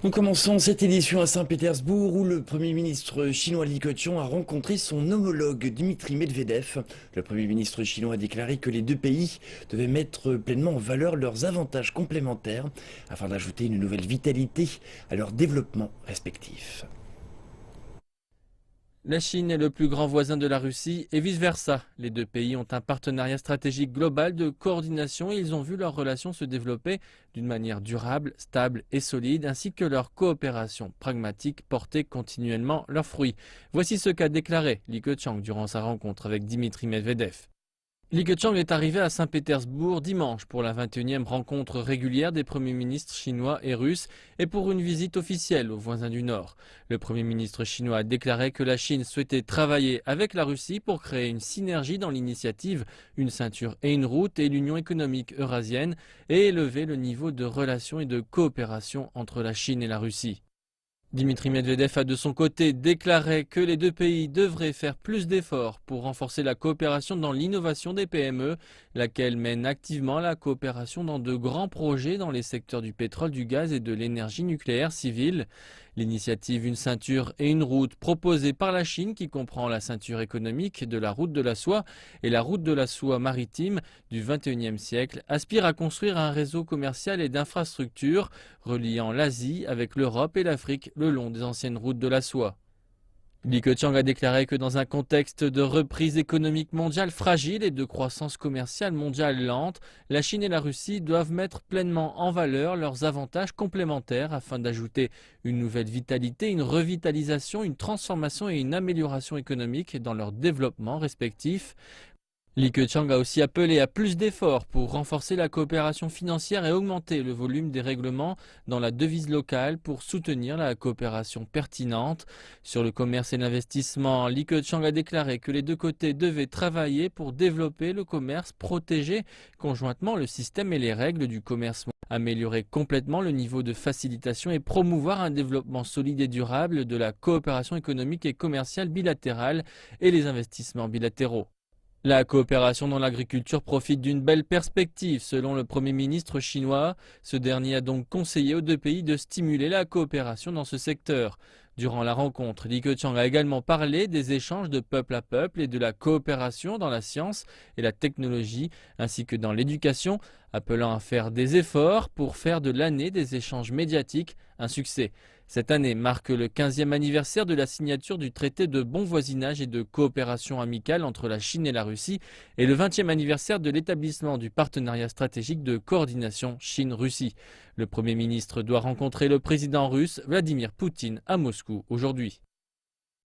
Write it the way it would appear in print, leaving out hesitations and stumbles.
Nous commençons cette édition à Saint-Pétersbourg où le Premier ministre chinois Li Keqiang a rencontré son homologue Dmitri Medvedev. Le Premier ministre chinois a déclaré que les deux pays devaient mettre pleinement en valeur leurs avantages complémentaires afin d'ajouter une nouvelle vitalité à leur développement respectif. La Chine est le plus grand voisin de la Russie et vice-versa. Les deux pays ont un partenariat stratégique global de coordination et ils ont vu leurs relations se développer d'une manière durable, stable et solide, ainsi que leur coopération pragmatique porter continuellement leurs fruits. Voici ce qu'a déclaré Li Keqiang durant sa rencontre avec Dmitri Medvedev. Li Keqiang est arrivé à Saint-Pétersbourg dimanche pour la 21e rencontre régulière des premiers ministres chinois et russes et pour une visite officielle aux voisins du Nord. Le premier ministre chinois a déclaré que la Chine souhaitait travailler avec la Russie pour créer une synergie dans l'initiative Une ceinture et une route et l'Union économique eurasienne et élever le niveau de relations et de coopération entre la Chine et la Russie. Dmitri Medvedev a de son côté déclaré que les deux pays devraient faire plus d'efforts pour renforcer la coopération dans l'innovation des PME, laquelle mène activement la coopération dans de grands projets dans les secteurs du pétrole, du gaz et de l'énergie nucléaire civile. L'initiative Une ceinture et une route proposée par la Chine, qui comprend la ceinture économique de la route de la soie et la route de la soie maritime du XXIe siècle, aspire à construire un réseau commercial et d'infrastructures reliant l'Asie avec l'Europe et l'Afrique le long des anciennes routes de la soie. Li Keqiang a déclaré que dans un contexte de reprise économique mondiale fragile et de croissance commerciale mondiale lente, la Chine et la Russie doivent mettre pleinement en valeur leurs avantages complémentaires afin d'ajouter une nouvelle vitalité, une revitalisation, une transformation et une amélioration économique dans leur développement respectif. Li Keqiang a aussi appelé à plus d'efforts pour renforcer la coopération financière et augmenter le volume des règlements dans la devise locale pour soutenir la coopération pertinente. Sur le commerce et l'investissement, Li Keqiang a déclaré que les deux côtés devaient travailler pour développer le commerce, protéger conjointement le système et les règles du commerce, améliorer complètement le niveau de facilitation et promouvoir un développement solide et durable de la coopération économique et commerciale bilatérale et les investissements bilatéraux. La coopération dans l'agriculture profite d'une belle perspective, selon le Premier ministre chinois. Ce dernier a donc conseillé aux deux pays de stimuler la coopération dans ce secteur. Durant la rencontre, Li Keqiang a également parlé des échanges de peuple à peuple et de la coopération dans la science et la technologie, ainsi que dans l'éducation, appelant à faire des efforts pour faire de l'année des échanges médiatiques un succès. Cette année marque le 15e anniversaire de la signature du traité de bon voisinage et de coopération amicale entre la Chine et la Russie et le 20e anniversaire de l'établissement du partenariat stratégique de coordination Chine-Russie. Le Premier ministre doit rencontrer le président russe Vladimir Poutine à Moscou aujourd'hui.